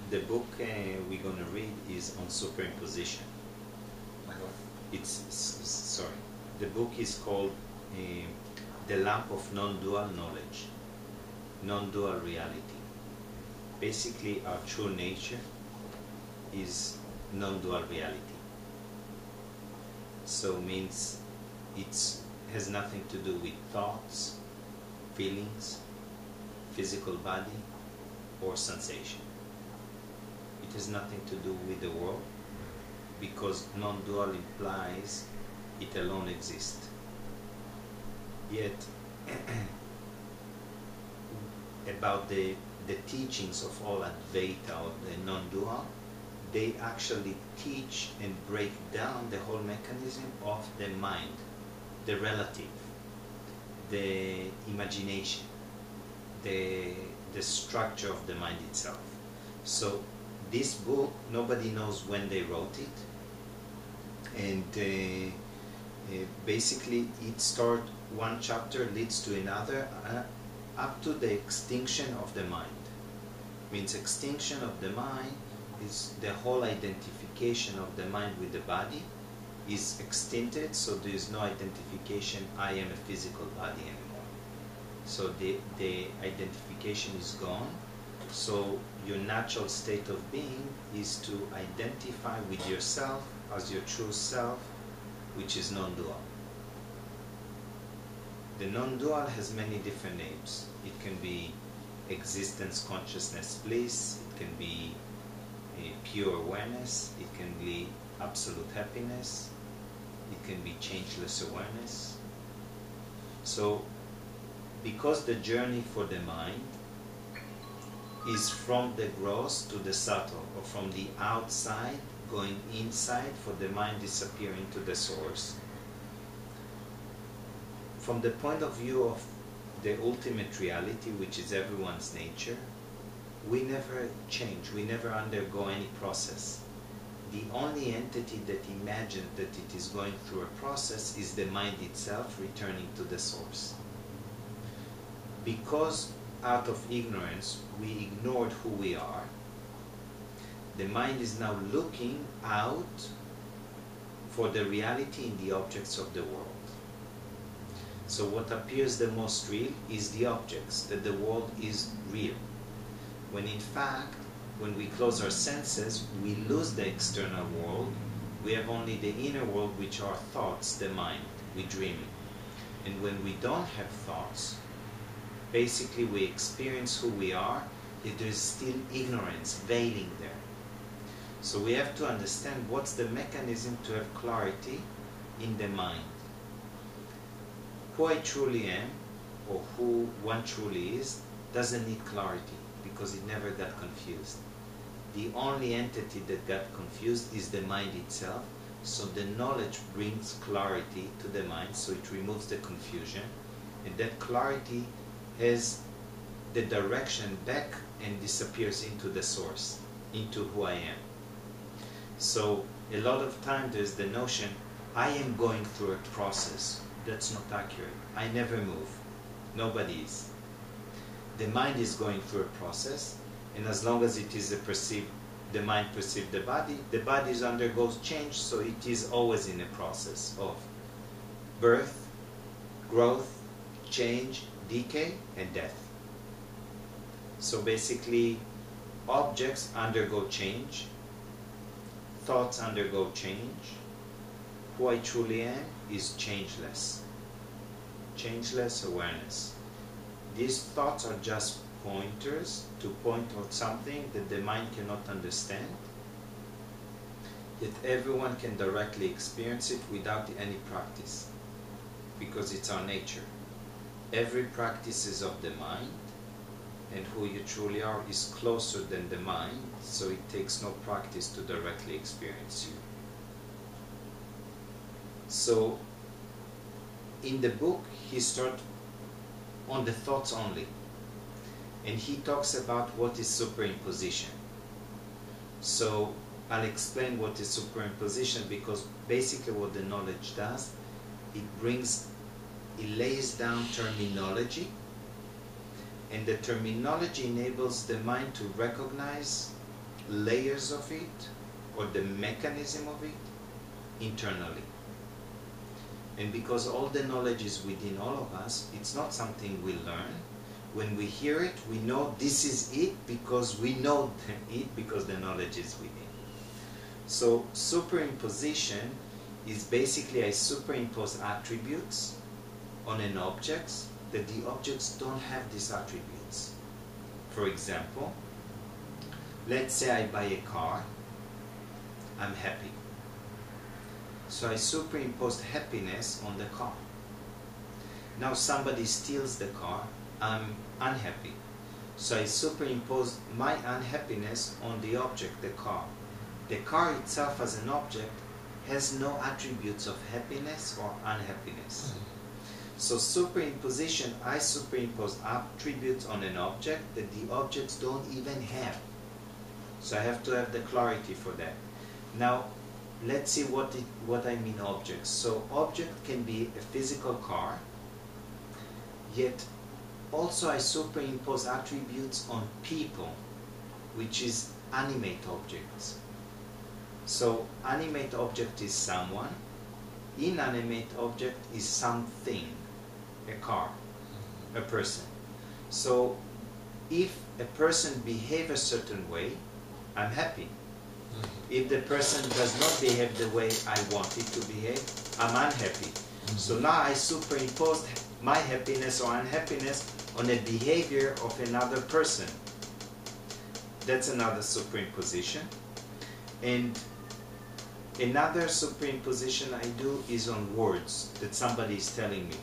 The book we're going to read is on superimposition. Sorry. The book is called The Lamp of Non-Dual Knowledge, Non-Dual Reality. Basically, our true nature is non-dual reality. So means it has nothing to do with thoughts, feelings, physical body, or sensation. It has nothing to do with the world, because non-dual implies it alone exists. Yet, about the teachings of all Advaita, or the non-dual, they actually teach and break down the whole mechanism of the mind, the relative, the imagination, the structure of the mind itself. So this book, nobody knows when they wrote it, and basically it starts, one chapter leads to another, up to the extinction of the mind. Means extinction of the mind is the whole identification of the mind with the body is extincted, so there is no identification, I am a physical body anymore. So the identification is gone. So your natural state of being is to identify with yourself as your true self, which is non-dual. The non-dual has many different names. It can be existence, consciousness, bliss. It can be pure awareness. It can be absolute happiness. It can be changeless awareness. So, because the journey for the mind is from the gross to the subtle, or from the outside going inside, for the mind disappearing to the source. From the point of view of the ultimate reality, which is everyone's nature, we never change, we never undergo any process. The only entity that imagines that it is going through a process is the mind itself returning to the source. Because out of ignorance we ignored who we are, the mind is now looking out for the reality in the objects of the world. So what appears the most real is the objects, that the world is real. When in fact, when we close our senses, we lose the external world. We have only the inner world, which are thoughts, the mind, we dreaming. And when we don't have thoughts, basically we experience who we are, yet there is still ignorance veiling there. So we have to understand what's the mechanism to have clarity in the mind. Who I truly am, or who one truly is, doesn't need clarity, because it never got confused. The only entity that got confused is the mind itself, so the knowledge brings clarity to the mind, so it removes the confusion, and that clarity has the direction back and disappears into the source, into who I am. So a lot of time there's the notion, I am going through a process. That's not accurate. I never move. Nobody is. The mind is going through a process, and as long as it is the mind perceives the body undergoes change, so it is always in a process of birth, growth, change, decay, and death. So basically, objects undergo change, thoughts undergo change. Who I truly am is changeless. Changeless awareness. These thoughts are just pointers to point out something that the mind cannot understand, yet everyone can directly experience it without any practice, because it's our nature. Every practice is of the mind, and who you truly are is closer than the mind, so it takes no practice to directly experience you. So in the book he starts on the thoughts only, and he talks about what is superimposition. So I'll explain what is superimposition, because basically what the knowledge does, it lays down terminology, and the terminology enables the mind to recognize layers of it or the mechanism of it internally. And because all the knowledge is within all of us, it's not something we learn. When we hear it, we know this is it because we know it because the knowledge is within. So superimposition is basically I superimpose attributes on an object that the objects don't have these attributes. For example, let's say I buy a car, I'm happy. So I superimposed happiness on the car. Now somebody steals the car, I'm unhappy. So I superimposed my unhappiness on the object, the car. The car itself as an object has no attributes of happiness or unhappiness. So superimposition, I superimpose attributes on an object that the objects don't even have. So I have to have the clarity for that. Now, let's see what I mean objects. So object can be a physical car, yet also I superimpose attributes on people, which is animate objects. So animate object is someone, inanimate object is something, a car, a person. So if a person behaves a certain way, I'm happy. If the person does not behave the way I want it to behave, I'm unhappy. So now I superimposed my happiness or unhappiness on a behavior of another person. That's another superimposition. And another superimposition I do is on words that somebody is telling me.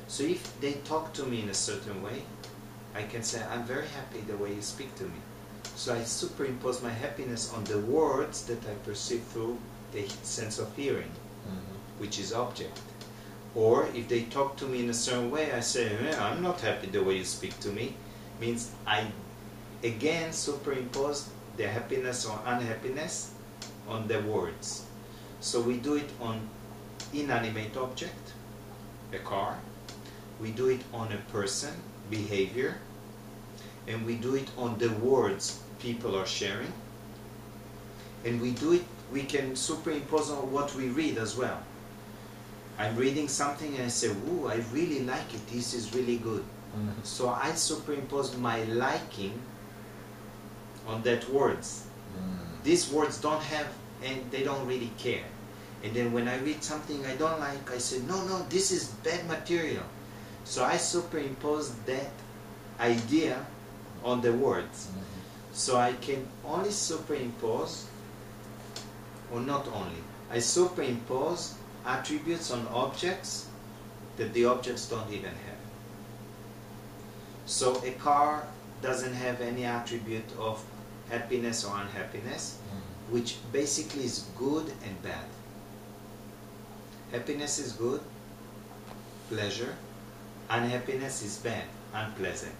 So if they talk to me in a certain way, I can say, I'm very happy the way you speak to me. So I superimpose my happiness on the words that I perceive through the sense of hearing, which is object. Or if they talk to me in a certain way, I say, I'm not happy the way you speak to me. Means I again superimpose the happiness or unhappiness on the words. So we do it on inanimate object, a car. We do it on a person, behavior. And we do it on the words people are sharing. And we do it, we can superimpose on what we read as well. I'm reading something and I say, ooh, I really like it, this is really good. So I superimpose my liking on that words. These words don't have, and they don't really care. And then when I read something I don't like, I say, no, this is bad material. So I superimpose that idea on the words. So I can only superimpose, or not only, I superimpose attributes on objects that the objects don't even have. So a car doesn't have any attribute of happiness or unhappiness, which basically is good and bad. Happiness is good, pleasure. Unhappiness is bad, unpleasant.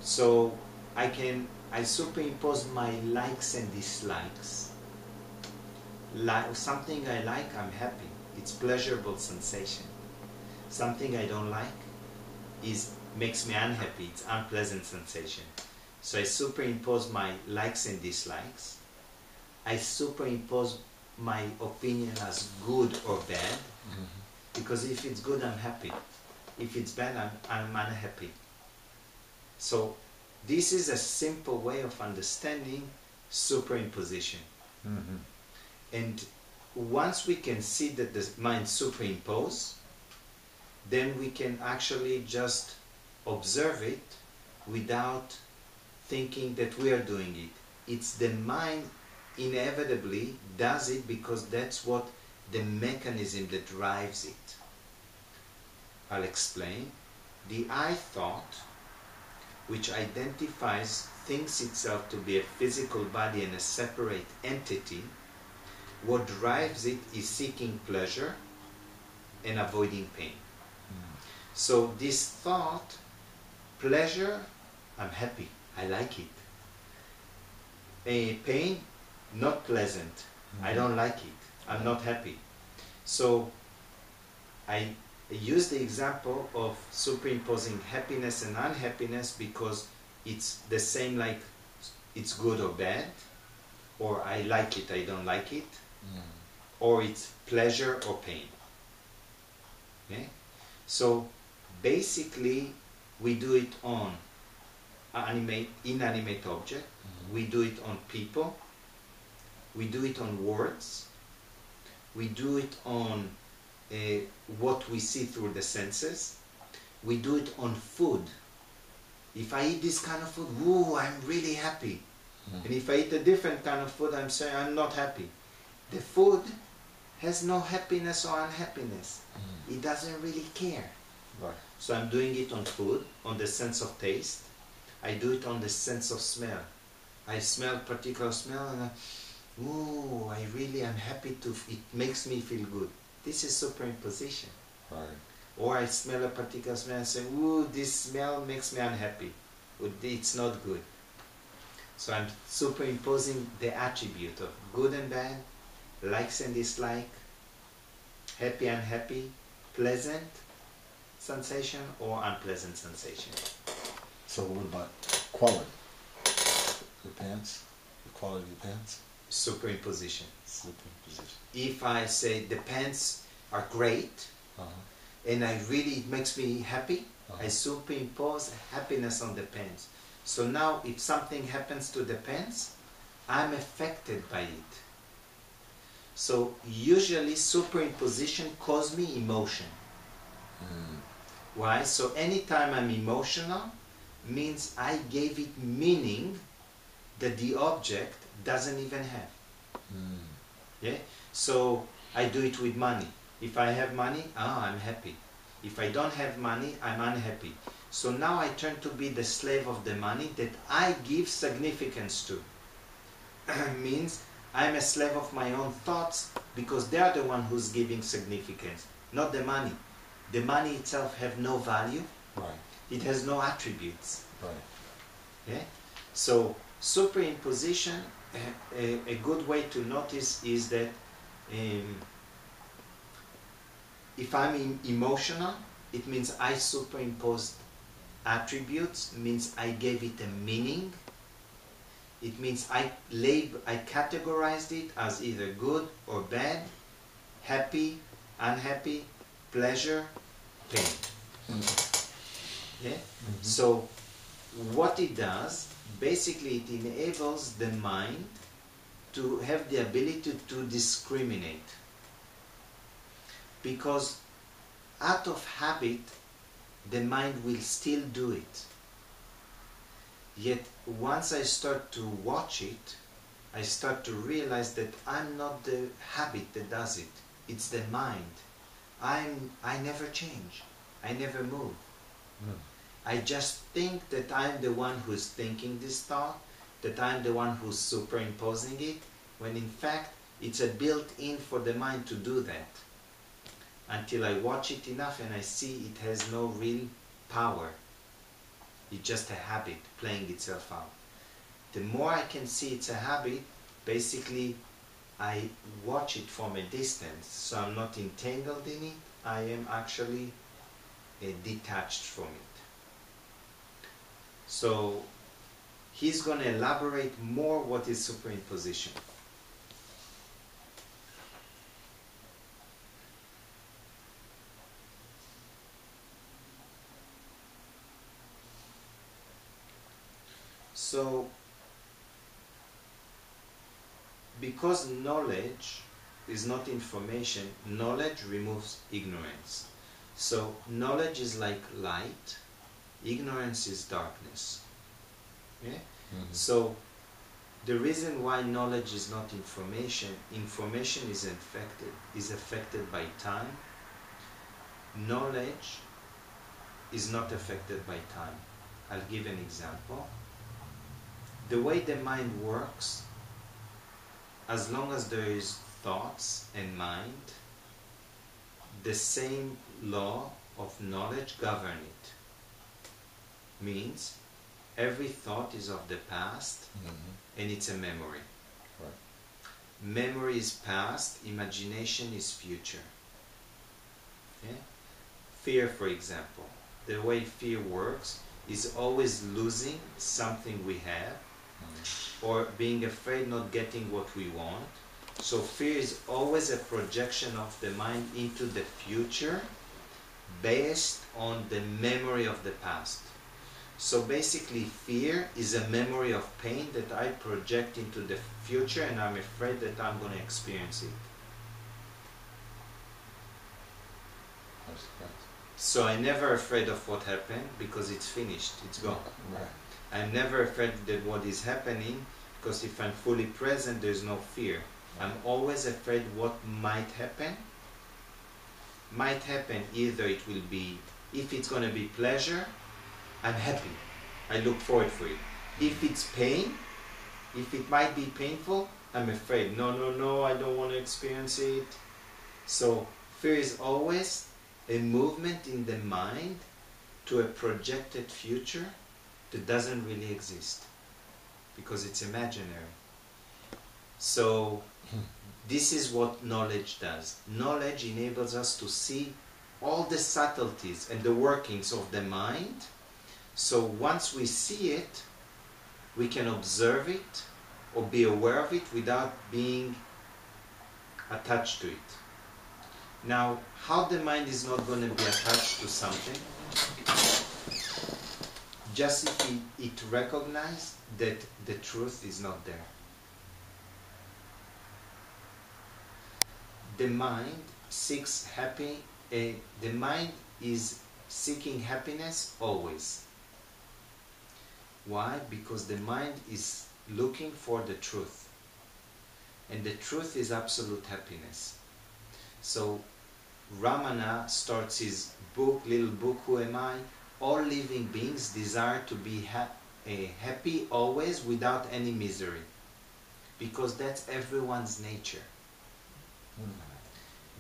So I superimpose my likes and dislikes. Something I like, I'm happy. It's pleasurable sensation. Something I don't like makes me unhappy. It's unpleasant sensation. So I superimpose my likes and dislikes. I superimpose my opinion as good or bad. Because if it's good, I'm happy. If it's bad, I'm unhappy. So this is a simple way of understanding superimposition. And once we can see that the mind superimpose, then we can actually just observe it without thinking that we are doing it. It's the mind inevitably does it because that's what the mechanism that drives it. I'll explain. The I thought, which identifies, thinks itself to be a physical body and a separate entity, what drives it is seeking pleasure and avoiding pain. So this thought, pleasure, I'm happy, I like it. Pain, not pleasant, I don't like it, I'm not happy. So I use the example of superimposing happiness and unhappiness because it's the same, like it's good or bad, or I like it, I don't like it, or it's pleasure or pain. Okay? So basically we do it on inanimate object, we do it on people, we do it on words, we do it on what we see through the senses, we do it on food. If I eat this kind of food, woo, I'm really happy. And if I eat a different kind of food, I'm saying I'm not happy. The food has no happiness or unhappiness. It doesn't really care. Right. So I'm doing it on food, on the sense of taste. I do it on the sense of smell. I smell particular smell and ooh, I really am happy to, it makes me feel good. This is superimposition. Right. Or I smell a particular smell and say, ooh, this smell makes me unhappy. It's not good. So I'm superimposing the attribute of good and bad, likes and dislike, happy and unhappy, pleasant sensation or unpleasant sensation. So what about quality? The pants? The quality of the pants? Superimposition. Superimposition. If I say the pants are great, and it makes me happy, I superimpose happiness on the pants. So now if something happens to the pants, I'm affected by it. So usually superimposition causes me emotion. Why? So anytime I'm emotional, means I gave it meaning that the object doesn't even have. Yeah? So I do it with money. If I have money, I'm happy. If I don't have money, I'm unhappy. So now I turn to be the slave of the money that I give significance to. Means I'm a slave of my own thoughts because they are the one who's giving significance, not the money. The money itself have no value. Right. It has no attributes. Right. Yeah? So superimposition, a good way to notice is that if I'm emotional, it means I superimposed attributes, means I gave it a meaning. It means I categorized it as either good or bad, happy, unhappy, pleasure, pain. Yeah? So what it does, basically it enables the mind to have the ability to discriminate. Because out of habit, the mind will still do it. Yet once I start to watch it, I start to realize that I'm not the habit that does it. It's the mind. I never change. I never move. I just think that I'm the one who's thinking this thought, that I'm the one who's superimposing it, when in fact it's a built-in for the mind to do that. Until I watch it enough and I see it has no real power. It's just a habit playing itself out. The more I can see it's a habit, basically I watch it from a distance, so I'm not entangled in it, I am actually detached from it. So he's going to elaborate more what is superimposition. So, because knowledge is not information, knowledge removes ignorance. So, knowledge is like light, ignorance is darkness. Yeah? So, the reason why knowledge is not information, information is affected by time. Knowledge is not affected by time. I'll give an example. The way the mind works, as long as there is thoughts and mind, the same law of knowledge govern it. Means every thought is of the past and it's a memory. Right. Memory is past, imagination is future. Okay? Fear, for example, the way fear works is always losing something we have or being afraid not getting what we want. So fear is always a projection of the mind into the future based on the memory of the past. So basically fear is a memory of pain that I project into the future, and I'm afraid that I'm going to experience it. So I'm never afraid of what happened because it's finished, it's gone. Right. I'm never afraid that what is happening, because if I'm fully present, there's no fear. I'm always afraid what might happen. Might happen, either it will be, if it's going to be pleasure, I'm happy. I look forward for it. If it's pain, if it might be painful, I'm afraid. No, I don't want to experience it. So fear is always a movement in the mind to a projected future that doesn't really exist because it's imaginary. So this is what knowledge does. Knowledge enables us to see all the subtleties and the workings of the mind. So once we see it, we can observe it or be aware of it without being attached to it. Now, how the mind is not going to be attached to something? Just if it recognizes that the truth is not there. The mind seeks the mind is seeking happiness always. Why? Because the mind is looking for the truth. And the truth is absolute happiness. So Ramana starts his book, little book, Who Am I? All living beings desire to be happy always without any misery. Because that's everyone's nature.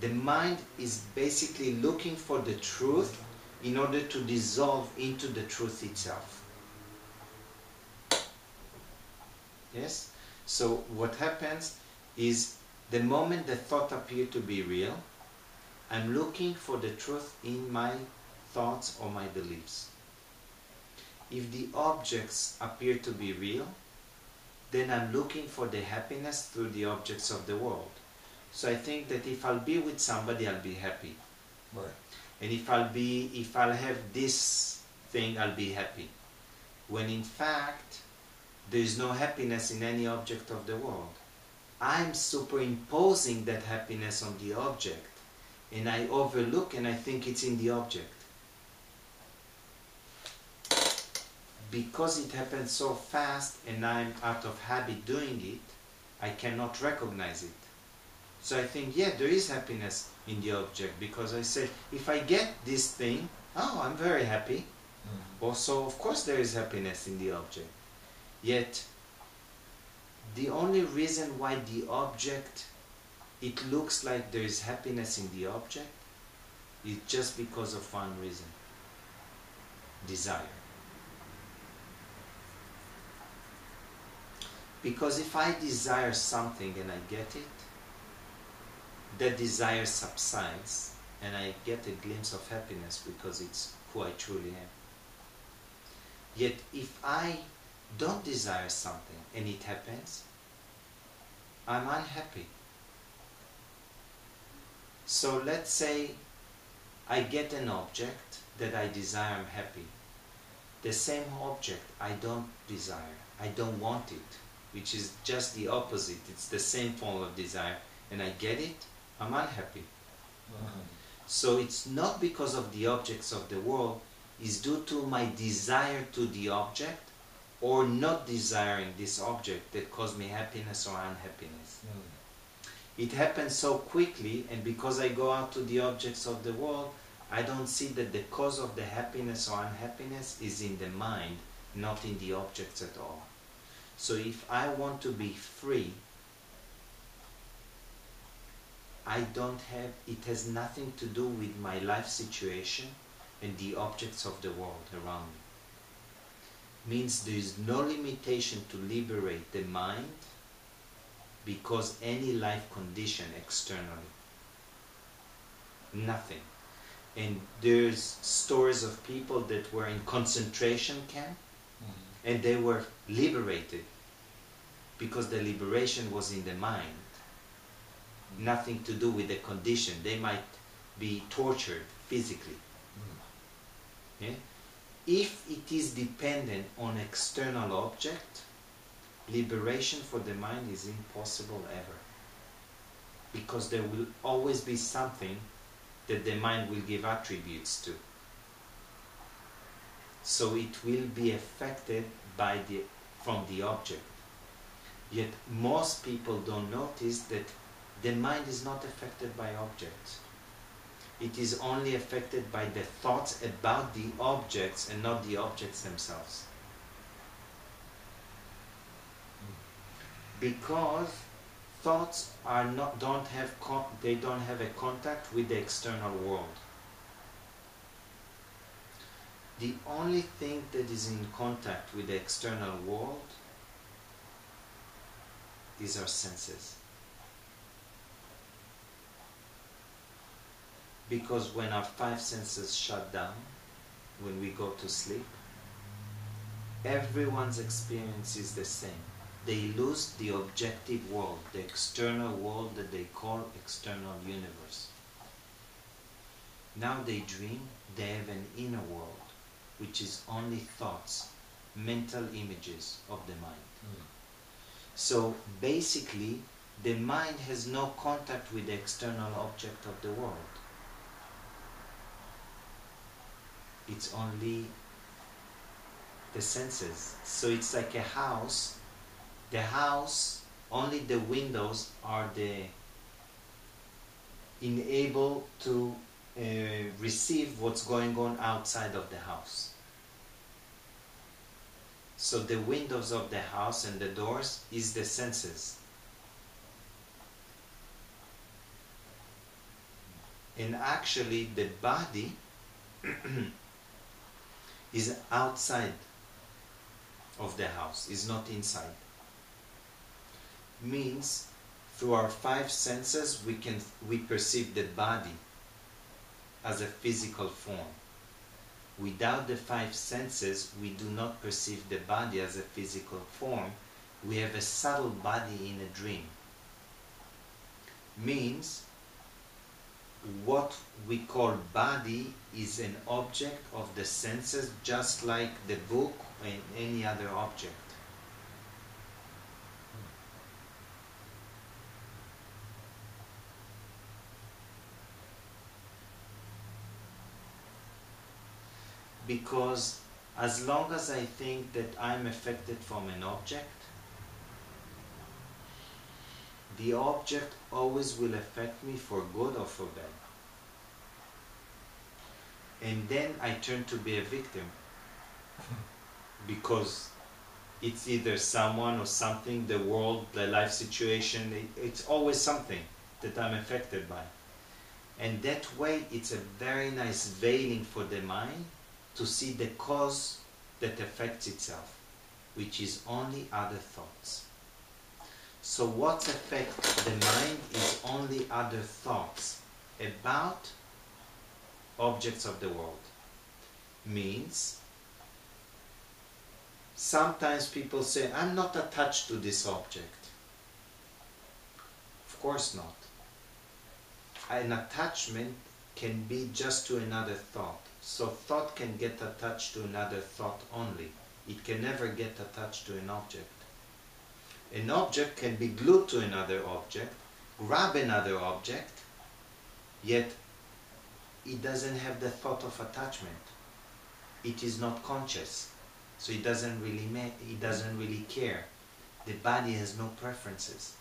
The mind is basically looking for the truth in order to dissolve into the truth itself. Yes? So what happens is the moment the thought appears to be real, I'm looking for the truth in my thoughts or my beliefs. If the objects appear to be real, then I'm looking for the happiness through the objects of the world. So I think that if I'll be with somebody, I'll be happy. Right. And if I'll have this thing, I'll be happy. When in fact, there is no happiness in any object of the world. I'm superimposing that happiness on the object, and I overlook and I think it's in the object. Because it happens so fast and I'm out of habit doing it, I cannot recognize it. So I think, yeah, there is happiness in the object, because I said, if I get this thing, oh, I'm very happy. Also, of course there is happiness in the object. Yet, the only reason why the object, it looks like there is happiness in the object, is just because of one reason: desire. Because if I desire something and I get it, that desire subsides and I get a glimpse of happiness because it's who I truly am. Yet if I don't desire something and it happens, I'm unhappy. So let's say I get an object that I desire, I'm happy. The same object I don't desire, I don't want it, which is just the opposite. It's the same form of desire, and I get it, I'm unhappy. So it's not because of the objects of the world, it's due to my desire to the object or not desiring this object that caused me happiness or unhappiness. It happens so quickly, and because I go out to the objects of the world, I don't see that the cause of the happiness or unhappiness is in the mind, not in the objects at all. So if I want to be free, it has nothing to do with my life situation and the objects of the world around me. Means there is no limitation to liberate the mind because any life condition externally. Nothing. And there's stories of people that were in concentration camp and they were liberated because the liberation was in the mind. Nothing to do with the condition. They might be tortured physically. Yeah? If it is dependent on external object, liberation for the mind is impossible ever. Because there will always be something that the mind will give attributes to. So it will be affected from the object. Yet most people don't notice that the mind is not affected by objects. It is only affected by the thoughts about the objects and not the objects themselves. Because thoughts don't have a contact with the external world. The only thing that is in contact with the external world is our senses. Because when our five senses shut down, when we go to sleep, everyone's experience is the same. They lose the objective world, the external world that they call external universe. Now they dream, they have an inner world, which is only thoughts, mental images of the mind. So basically, the mind has no contact with the external object of the world. It's only the senses. So it's like a house. The house, only the windows are able to receive what's going on outside of the house. So the windows of the house and the doors is the senses. And actually the body is outside of the house, is not inside. Means through our five senses we perceive the body as a physical form. Without the five senses, we do not perceive the body as a physical form. We have a subtle body in a dream. Means what we call body is an object of the senses, just like the book and any other object. Because as long as I think that I'm affected from an object, the object always will affect me for good or for bad. And then I turn to be a victim. Because it's either someone or something, the world, the life situation, it's always something that I'm affected by. And that way it's a very nice veiling for the mind to see the cause that affects itself, which is only other thoughts. So what affects the mind is only other thoughts about objects of the world. Means, sometimes people say, I'm not attached to this object. Of course not. An attachment can be just to another thought. So thought can get attached to another thought only. It can never get attached to an object. An object can be glued to another object, grab another object, yet it doesn't have the thought of attachment. It is not conscious, so it doesn't really care. The body has no preferences.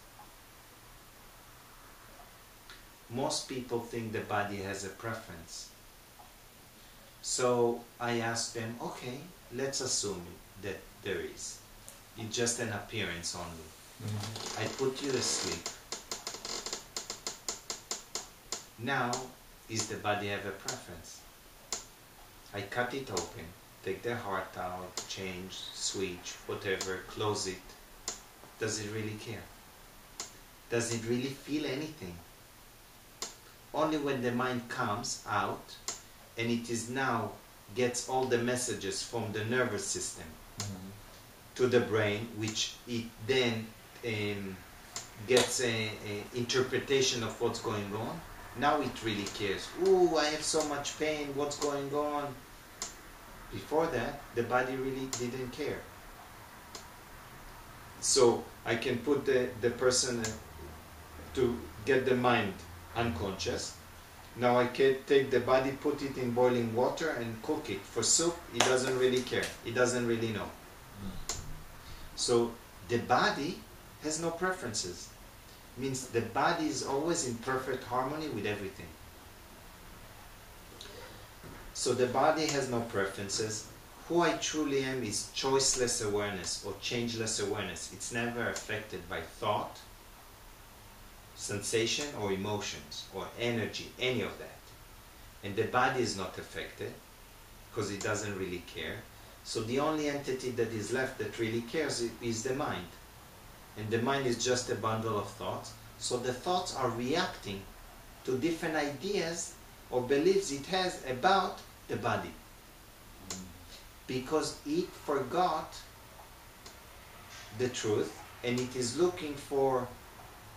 Most people think the body has a preference. So I ask them, okay, let's assume that there is. It's just an appearance only. I put you to sleep. Now, does the body have a preference? I cut it open, take the heart out, change, switch, whatever, close it. Does it really care? Does it really feel anything? Only when the mind comes out and it is now gets all the messages from the nervous system to the brain, which it then gets a interpretation of what's going on, now it really cares. Ooh, I have so much pain, what's going on? Before that, the body really didn't care. So I can put the person to get the mind unconscious. Now I can take the body, put it in boiling water and cook it for soup. It doesn't really care. It doesn't really know. So the body has no preferences. Means the body is always in perfect harmony with everything. So the body has no preferences. Who I truly am is choiceless awareness or changeless awareness. It's never affected by thought, sensation or emotions or energy, any of that. And the body is not affected because it doesn't really care. So the only entity that is left that really cares is the mind. And the mind is just a bundle of thoughts. So the thoughts are reacting to different ideas or beliefs it has about the body. Because it forgot the truth and it is looking for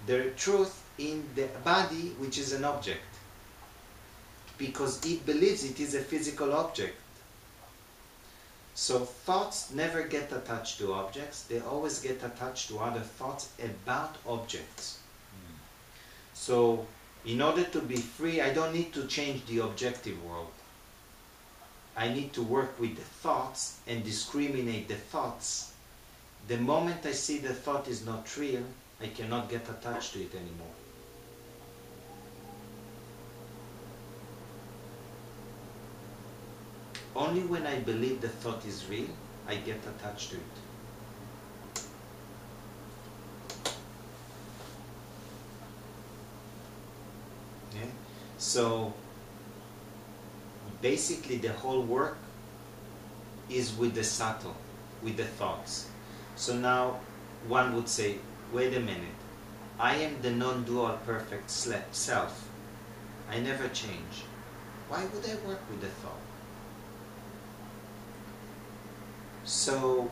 the truth in the body, which is an object. Because it believes it is a physical object. So thoughts never get attached to objects, they always get attached to other thoughts about objects. So in order to be free, I don't need to change the objective world. I need to work with the thoughts and discriminate the thoughts. The moment I see the thought is not real, I cannot get attached to it anymore. Only when I believe the thought is real, I get attached to it. Yeah? So basically the whole work is with the subtle, with the thoughts. So now one would say, wait a minute, I am the non-dual perfect self. I never change. Why would I work with the thought? So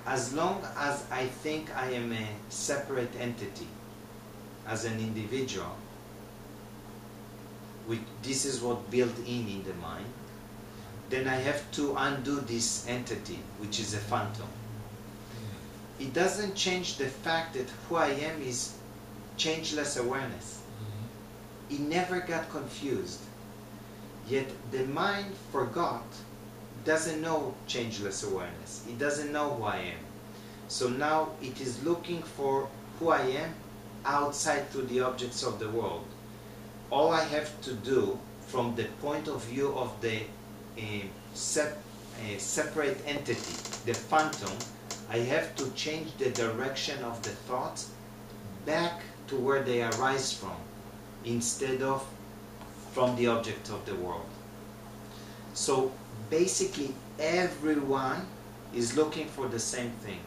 as long as I think I am a separate entity, as an individual, this is what built in the mind, then I have to undo this entity, which is a phantom. It doesn't change the fact that who I am is changeless awareness. It never got confused. Yet the mind forgot, doesn't know changeless awareness. It doesn't know who I am. So now it is looking for who I am outside to the objects of the world. All I have to do from the point of view of the separate entity, the phantom, I have to change the direction of the thoughts back to where they arise from, instead of from the object of the world. So basically everyone is looking for the same thing,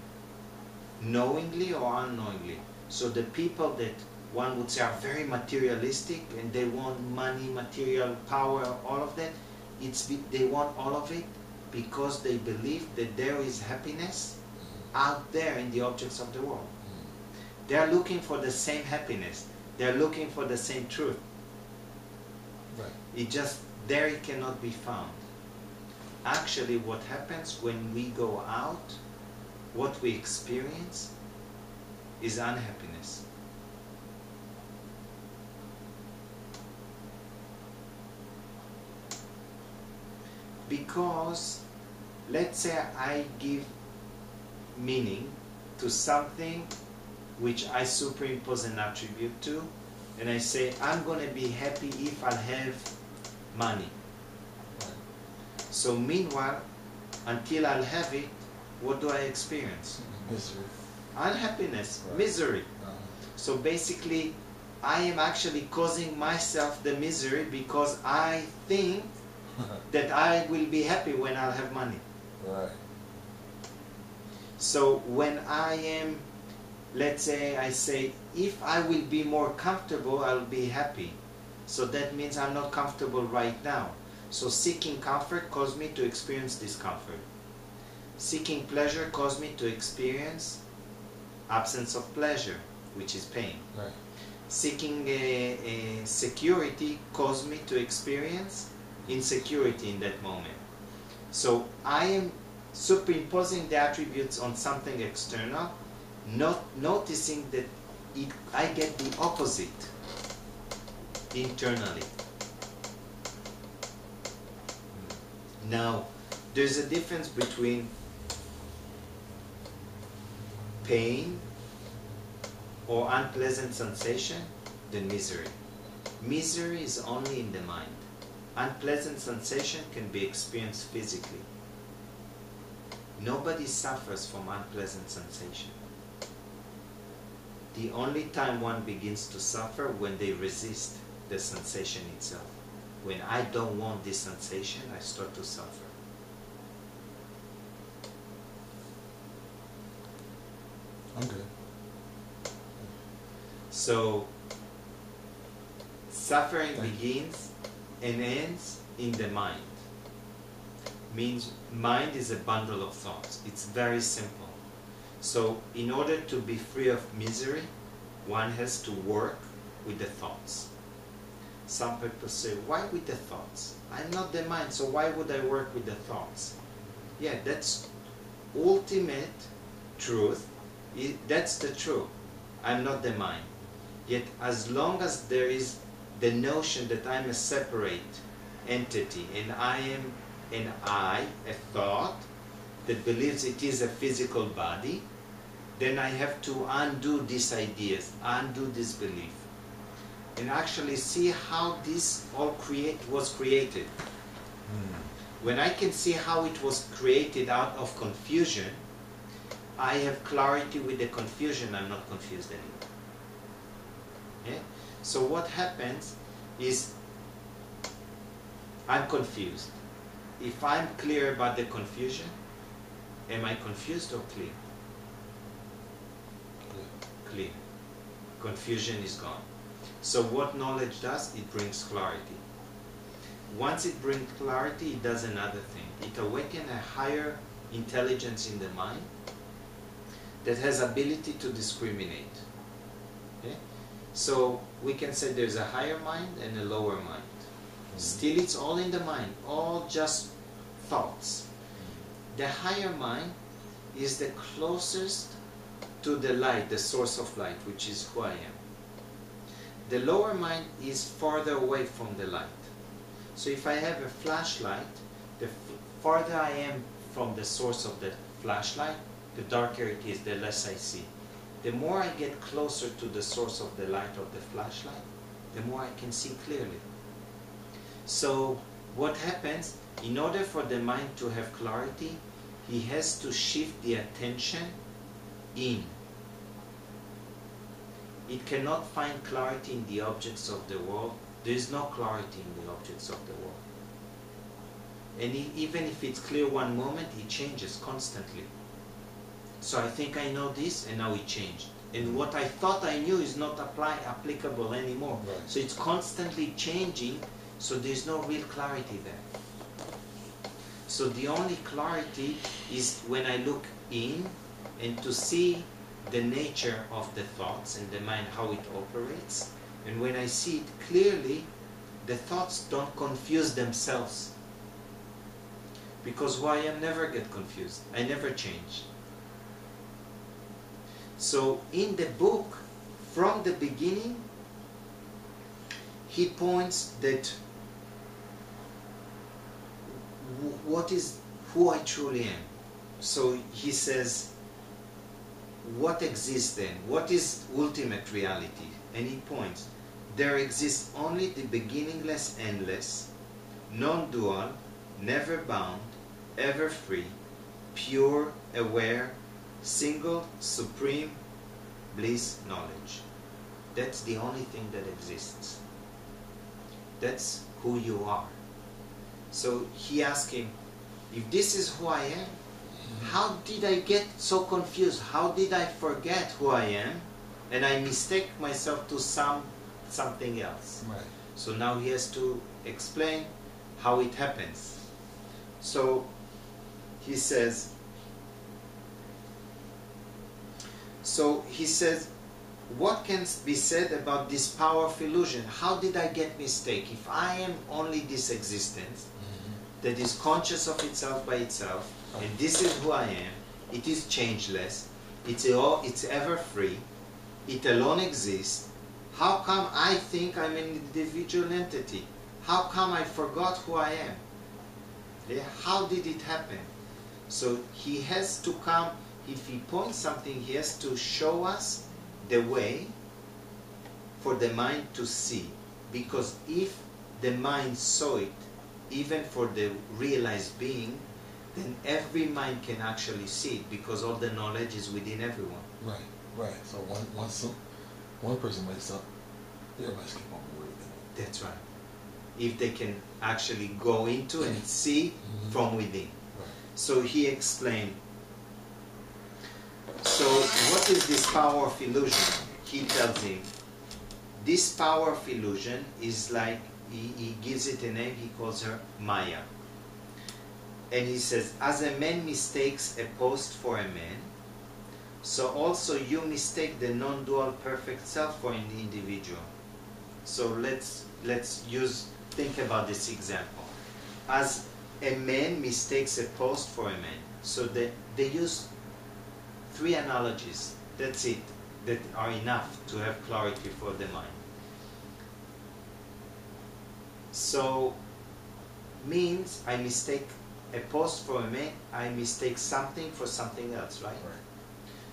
knowingly or unknowingly. So the people that one would say are very materialistic and they want money, material, power, all of that, they want all of it because they believe that there is happiness out there in the objects of the world. They are looking for the same happiness. They are looking for the same truth. Right. It just, there it cannot be found. Actually, what happens when we go out, what we experience is unhappiness. Because, let's say I give meaning to something which I superimpose an attribute to, and I say, I'm going to be happy if I have money. So meanwhile, until I'll have it, what do I experience? Misery. Unhappiness, Right. misery. So basically, I am actually causing myself the misery because I think that I will be happy when I'll have money. Right. So when I am, let's say I say, if I will be more comfortable, I'll be happy. So that means I'm not comfortable right now. So seeking comfort caused me to experience discomfort. Seeking pleasure caused me to experience absence of pleasure, which is pain. Right. Seeking a security caused me to experience insecurity in that moment. So I am superimposing the attributes on something external, not noticing that I get the opposite internally. Now, there's a difference between pain or unpleasant sensation than misery. Misery is only in the mind. Unpleasant sensation can be experienced physically. Nobody suffers from unpleasant sensation. The only time one begins to suffer when they resist the sensation itself. When I don't want this sensation, I start to suffer. I'm good. So, suffering begins and ends in the mind. Means mind is a bundle of thoughts. It's very simple. So, in order to be free of misery, one has to work with the thoughts. Some people say, why with the thoughts? I'm not the mind, so why would I work with the thoughts? Yeah, that's ultimate truth. That's the truth. I'm not the mind. Yet as long as there is the notion that I'm a separate entity and I am a thought that believes it is a physical body, then I have to undo these ideas, undo this belief, and actually see how this all was created. When I can see how it was created out of confusion, I have clarity with the confusion. I'm not confused anymore. Okay? So what happens is I'm confused. If I'm clear about the confusion, am I confused or clear? Clear. Confusion is gone. So what knowledge does? It brings clarity. Once it brings clarity, it does another thing. It awakens a higher intelligence in the mind that has ability to discriminate. Okay? So we can say there's a higher mind and a lower mind. Still it's all in the mind, all just thoughts. The higher mind is the closest to the light, the source of light, which is who I am. The lower mind is farther away from the light. So if I have a flashlight, the farther I am from the source of the flashlight, the darker it is, the less I see. The more I get closer to the source of the light of the flashlight, the more I can see clearly. So what happens, in order for the mind to have clarity, he has to shift the attention in. It cannot find clarity in the objects of the world. There is no clarity in the objects of the world. And even if it's clear one moment, it changes constantly. So I think I know this, and now it changed. And what I thought I knew is not applicable anymore. Right. So it's constantly changing, so there's no real clarity there. So the only clarity is when I look in and to see the nature of the thoughts and the mind, how it operates. And when I see it clearly, the thoughts don't confuse themselves. Because who I am never get confused. I never change. So in the book, from the beginning, he points that what is who I truly am. So he says, what exists then? What is ultimate reality? And he points, there exists only the beginningless, endless, non-dual, never bound, ever free, pure, aware, single, supreme, bliss, knowledge. That's the only thing that exists. That's who you are. So he asked him, if this is who I am, how did I get so confused? How did I forget who I am? And I mistake myself to something else. Right. So now he has to explain how it happens. So he says, So he says, what can be said about this power of illusion? How did I get mistake? If I am only this existence that is conscious of itself by itself, and this is who I am, it is changeless, it's ever free, it alone exists, how come I think I'm an individual entity? How come I forgot who I am? Yeah? How did it happen? So he has to come, if he points something, he has to show us the way for the mind to see. Because if the mind saw it, even for the realized being, then every mind can actually see it, because all the knowledge is within everyone. Right, right. So one person wakes up, everybody's capable of everything. That's right. If they can actually go into and see from within. Right. So he explained. So what is this power of illusion? He tells him, this power of illusion is like, he gives it a name, he calls her Maya. And he says, as a man mistakes a post for a man, so also you mistake the non-dual perfect self for an individual. So let's think about this example. As a man mistakes a post for a man, so they use 3 analogies, that's it, that are enough to have clarity for the mind. So, means I mistake a post for a man, I mistake something for something else, right? Right.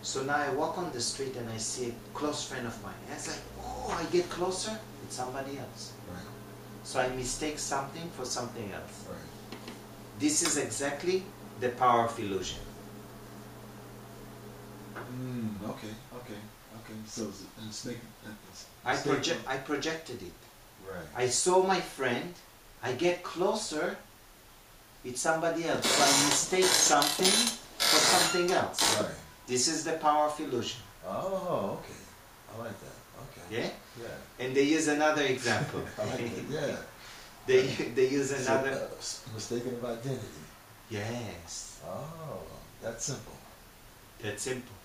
So now I walk on the street and I see a close friend of mine. And it's like, oh, I get closer, it's somebody else. Right. So I mistake something for something else. Right. This is exactly the power of illusion. Okay. So it's making. I projected it. Right. I saw my friend, I get closer, it's somebody else. So I mistake something for something else. Right. This is the power of illusion. Oh, okay. I like that. Okay. Yeah? Yeah. And they use another example. I like that. Yeah. They use another... mistaken of identity. Yes. Oh, that's simple. That's simple.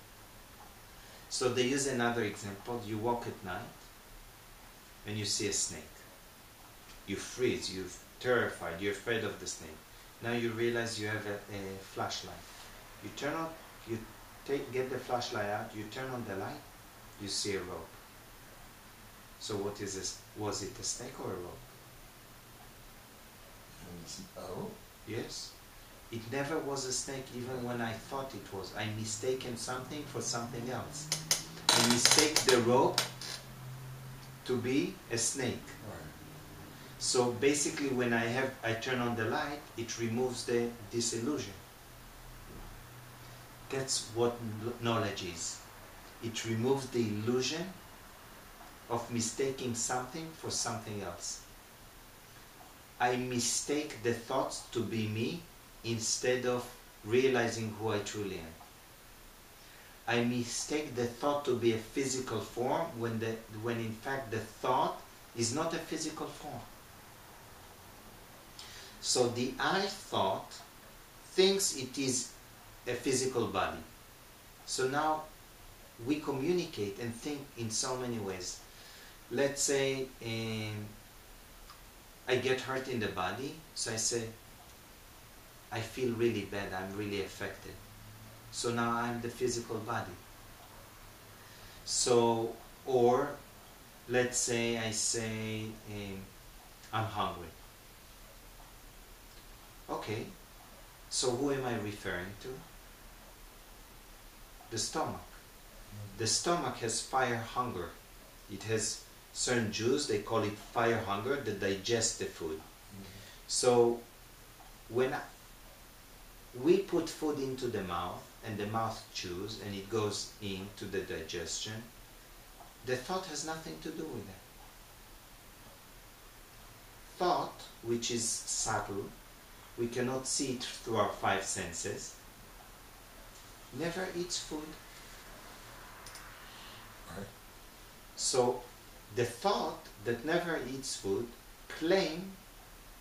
So they use another example. You walk at night and you see a snake. You freeze, you're terrified, you're afraid of the snake. Now you realize you have a flashlight. You turn on, get the flashlight out, you turn on the light, you see a rope. So what is this? Was it a snake or a rope? Oh. Yes. It never was a snake even when I thought it was. I mistaken something for something else. I mistake the rope to be a snake. Right. So basically when I turn on the light, it removes this illusion. That's what knowledge is. It removes the illusion of mistaking something for something else. I mistake the thoughts to be me instead of realizing who I truly am. I mistake the thought to be a physical form when in fact the thought is not a physical form. So the I thought thinks it is a physical body. So now we communicate and think in so many ways. Let's say I get hurt in the body, so I say, I feel really bad, I'm really affected. So now I'm the physical body. So, or let's say I say, I'm hungry. Okay, so who am I referring to? The stomach. The stomach has fire hunger. It has certain Jews, they call it fire hunger, that digest the food. So when we put food into the mouth and the mouth chews and it goes into the digestion, the thought has nothing to do with that. Thought, which is subtle, we cannot see it through our 5 senses, never eats food. Right. So the thought that never eats food claims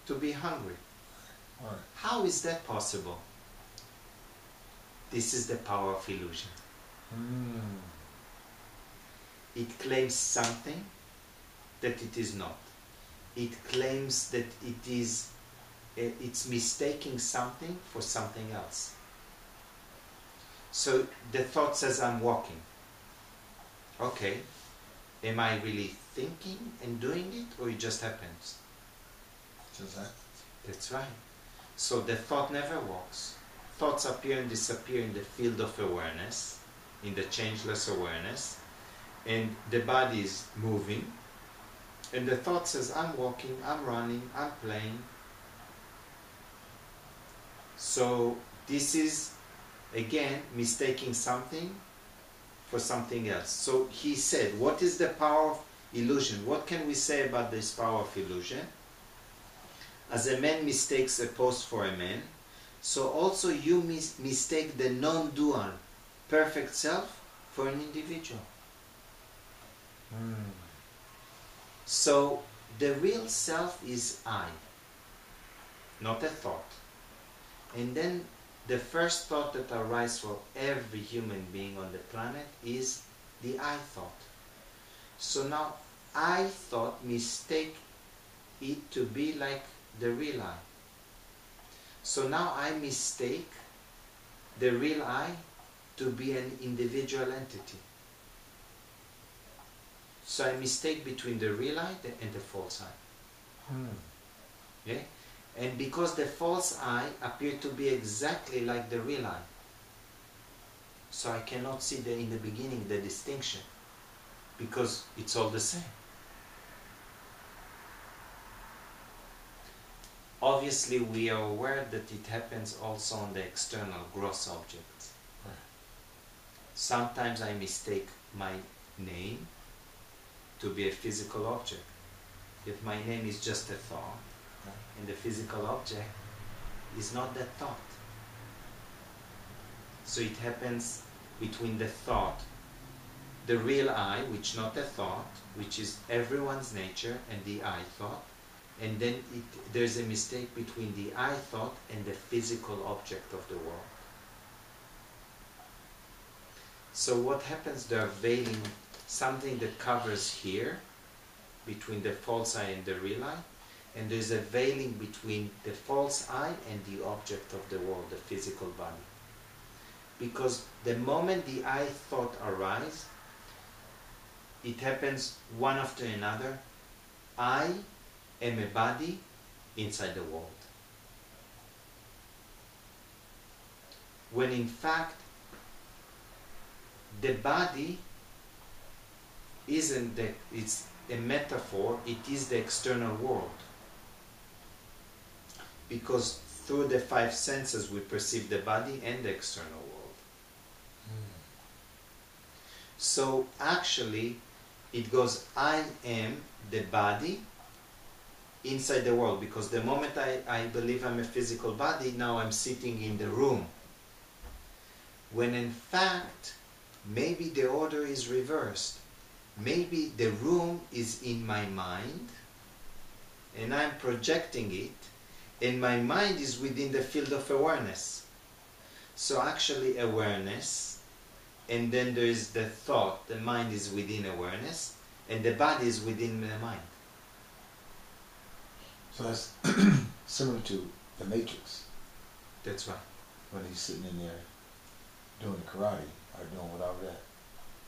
to be hungry. Right. How is that possible? This is the power of illusion. it claims something that it is not. It claims that it is, it's mistaking something for something else. So the thought says, I'm walking. Okay, am I really thinking and doing it, or it just happens? Just that. That's right. So the thought never walks. Thoughts appear and disappear in the field of awareness, in the changeless awareness, and the body is moving, and the thought says, I'm walking, I'm running, I'm playing. So this is, again, mistaking something for something else. So he said, what is the power of illusion? What can we say about this power of illusion? As a man mistakes a post for a man, so also you mistake the non-dual perfect self for an individual. So the real self is I, not a thought. And then the first thought that arises for every human being on the planet is the I thought. So now I thought mistake it to be like the real I. So now I mistake the real I to be an individual entity. So I mistake between the real I and the false I. Okay? And because the false I appear to be exactly like the real I, so I cannot see in the beginning the distinction, because it's all the same. Obviously, we are aware that it happens also on the external gross objects. Right. Sometimes I mistake my name to be a physical object. If my name is just a thought, and the physical object is not that thought. So it happens between the thought, the real I, which not a thought, which is everyone's nature, and the I thought, and then there's a mistake between the I thought and the physical object of the world. So what happens, they're veiling something that covers here, between the false I and the real I, and there's a veiling between the false I and the object of the world, the physical body. Because the moment the I thought arises, it happens one after another. I am a body inside the world. When in fact, the body isn't it's a metaphor, it is the external world. Because through the five senses we perceive the body and the external world. So actually it goes, I am the body inside the world, because the moment I believe I'm a physical body, now I'm sitting in the room. When in fact, maybe the order is reversed. Maybe the room is in my mind, and I'm projecting it, and my mind is within the field of awareness. So actually awareness, and then there is the thought, the mind is within awareness, and the body is within the mind. So that's similar to the Matrix. That's right. When he's sitting in there doing karate, or doing whatever that.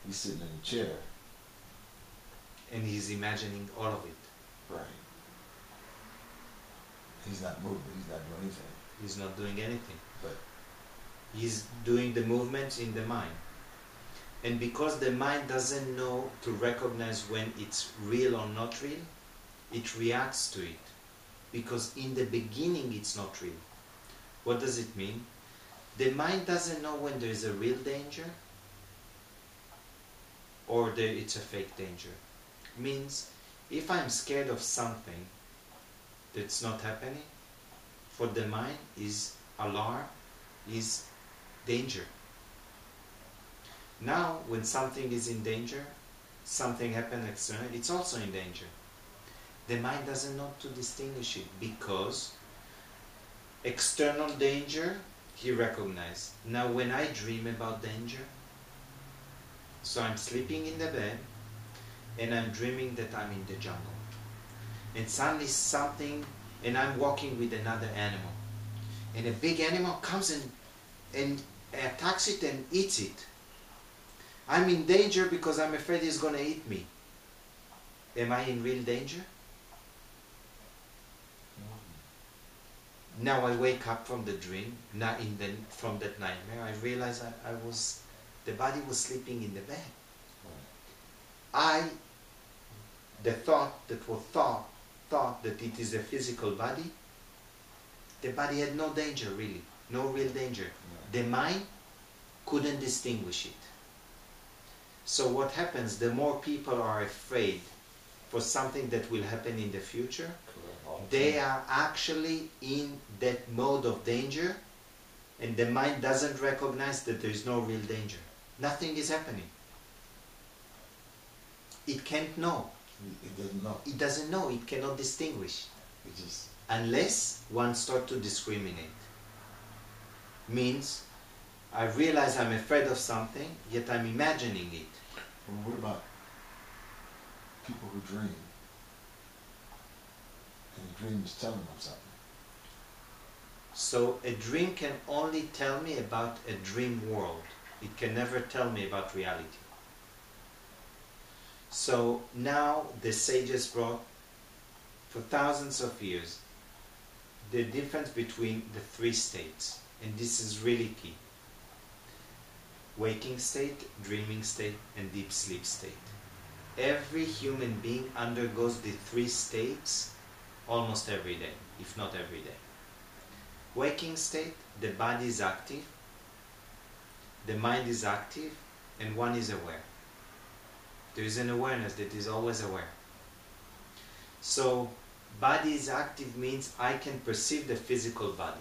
He's sitting in a chair. And he's imagining all of it. Right. He's not moving, he's not doing anything. He's not doing anything. But he's doing the movements in the mind. And because the mind doesn't know to recognize when it's real or not real, it reacts to it. Because in the beginning it's not real. What does it mean? The mind doesn't know when there is a real danger or it's a fake danger. Means if I'm scared of something that's not happening, for the mind is alarm, is danger. Now when something is in danger, something happened externally, it's also in danger. The mind doesn't know to distinguish it, because external danger he recognized. Now when I dream about danger, so I'm sleeping in the bed and I'm dreaming that I'm in the jungle. And suddenly something, and I'm walking with another animal. And a big animal comes and attacks it and eats it. I'm in danger because I'm afraid he's going to eat me. Am I in real danger? Now I wake up from the dream, from that nightmare. I realize the body was sleeping in the bed. The thought that was thought that it is a physical body, the body had no danger really, no real danger. The mind couldn't distinguish it. So what happens, the more people are afraid for something that will happen in the future, they are actually in that mode of danger, and the mind doesn't recognize that there is no real danger. Nothing is happening. It can't know. It doesn't know. It doesn't know. It cannot distinguish. It just... Unless one starts to discriminate. Means, I realize I'm afraid of something, yet I'm imagining it. Well, what about people who dream? And the dream is telling them something. So a dream can only tell me about a dream world. It can never tell me about reality. So now the sages brought, for thousands of years, the difference between the three states. And this is really key. Waking state, dreaming state, and deep sleep state. Every human being undergoes the three states almost every day, if not every day. Waking state, the body is active, the mind is active, and one is aware. There is an awareness that is always aware. So, body is active means I can perceive the physical body.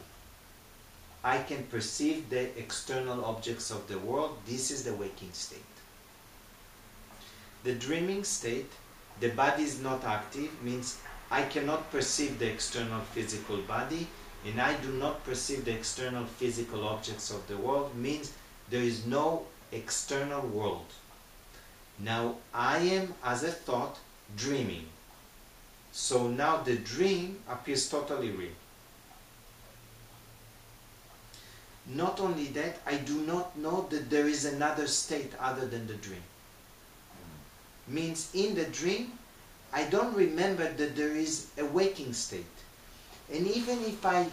I can perceive the external objects of the world. This is the waking state. The dreaming state, the body is not active, means I cannot perceive the external physical body, and I do not perceive the external physical objects of the world, means there is no external world. Now I am, as a thought, dreaming. So now the dream appears totally real. Not only that, I do not know that there is another state other than the dream. Means in the dream, I don't remember that there is a waking state. And even if I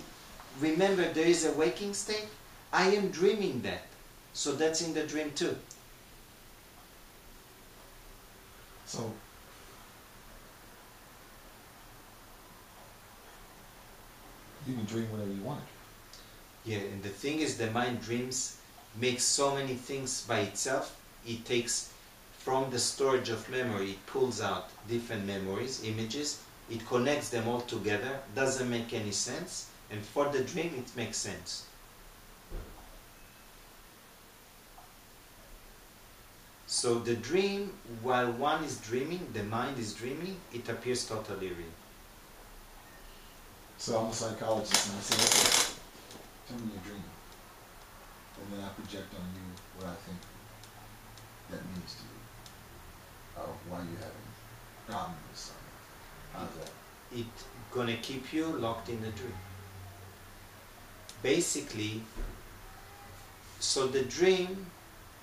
remember there is a waking state, I am dreaming that. So that's in the dream too. So, you can dream whatever you want. Yeah, and the thing is, the mind dreams, makes so many things by itself. It takes from the storage of memory, it pulls out different memories, images, it connects them all together, doesn't make any sense, and for the dream it makes sense. So the dream, while one is dreaming, the mind is dreaming, it appears totally real. So I'm a psychologist and I say, okay, tell me your dream. And then I project on you what I think that means to you. Or why you having a problem with something. How's that? It's gonna keep you locked in the dream. Basically, so the dream,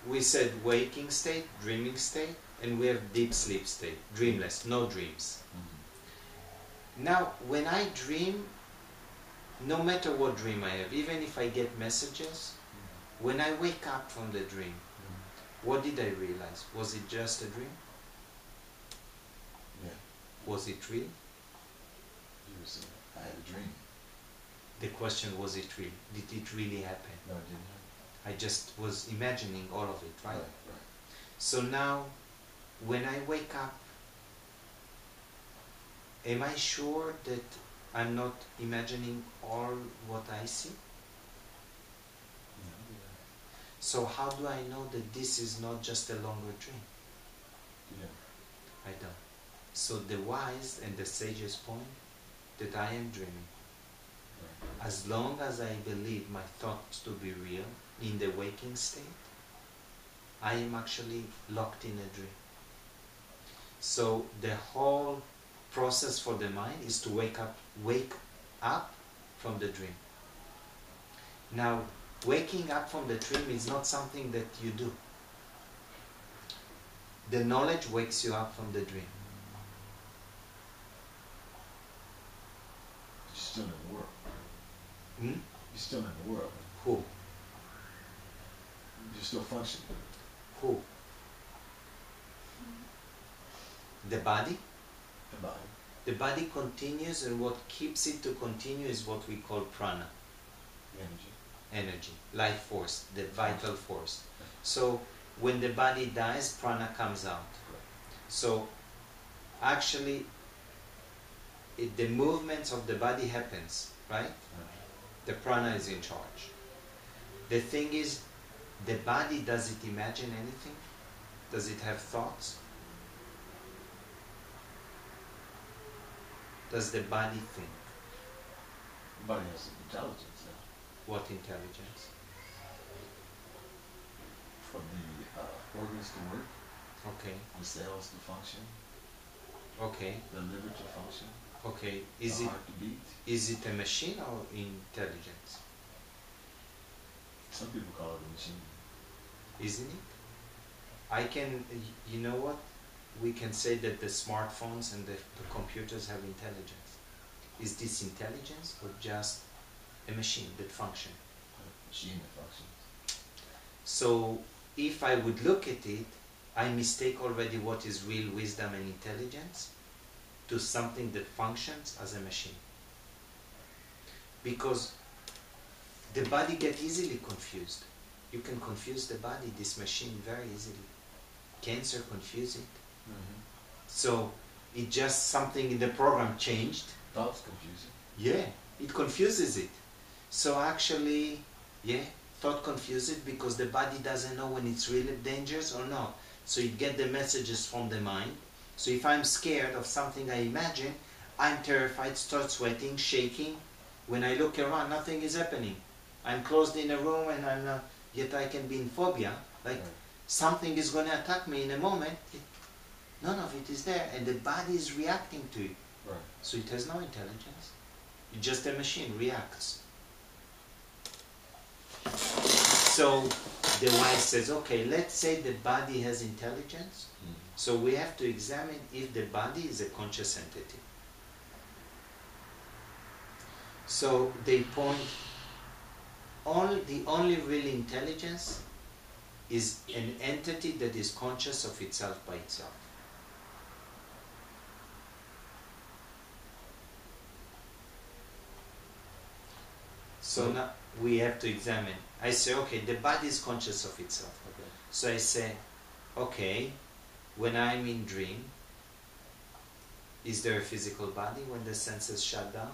we said waking state, dreaming state, and we have deep sleep state, dreamless, no dreams. Mm-hmm. Now, when I dream, no matter what dream I have, even if I get messages, when I wake up from the dream, what did I realize? Was it just a dream? Yeah. Was it real? You were saying, I had a dream. The question, was it real? Did it really happen? No, it didn't happen. I just was imagining all of it, right? Right. So now, when I wake up, am I sure that I'm not imagining all what I see? Yeah. So how do I know that this is not just a longer dream? Yeah. I don't. So the wise and the sages point that I am dreaming. Right. As long as I believe my thoughts to be real in the waking state, I am actually locked in a dream. So the whole process for the mind is to wake up from the dream. Now, waking up from the dream is not something that you do. The knowledge wakes you up from the dream. You're still in the world. Hmm? You're still in the world. Who? You're still functioning. Who? The body? The body. The body continues, and what keeps it to continue is what we call prana. Energy, life force, the vital force. So when the body dies, prana comes out. So actually, the movements of the body happens, right? The prana is in charge. The thing is, the body, does it imagine anything? Does it have thoughts? Does the body think? The body has intelligence now. What intelligence? For the organs to work, Okay, the cells to function, okay, the liver to function, okay. the heart to beat. Is it a machine or intelligence? Some people call it a machine. Isn't it? I can, you know what? We can say that the smartphones and the computers have intelligence. Is this intelligence or just a machine that functions? A machine that functions. So if I would look at it, I mistake already what is real wisdom and intelligence to something that functions as a machine. Because the body gets easily confused. You can confuse the body, this machine, very easily. Cancer confuse it. Mm-hmm. So it just something in the program changed. Thoughts confusing. Yeah, it confuses it. So actually, yeah, thought confuses it because the body doesn't know when it's really dangerous or not. So you get the messages from the mind. So if I'm scared of something I imagine, I'm terrified, start sweating, shaking. When I look around, nothing is happening. I'm closed in a room and I'm not, yet I can be in phobia. Like something is going to attack me in a moment. None of it is there, and the body is reacting to it. Right. So it has no intelligence. It's just a machine, reacts. So the wise says, okay, let's say the body has intelligence. So we have to examine if the body is a conscious entity. So they point, the only real intelligence is an entity that is conscious of itself by itself. So now we have to examine. I say, okay, the body is conscious of itself. Okay. So I say, okay, when I'm in dream, is there a physical body when the senses shut down?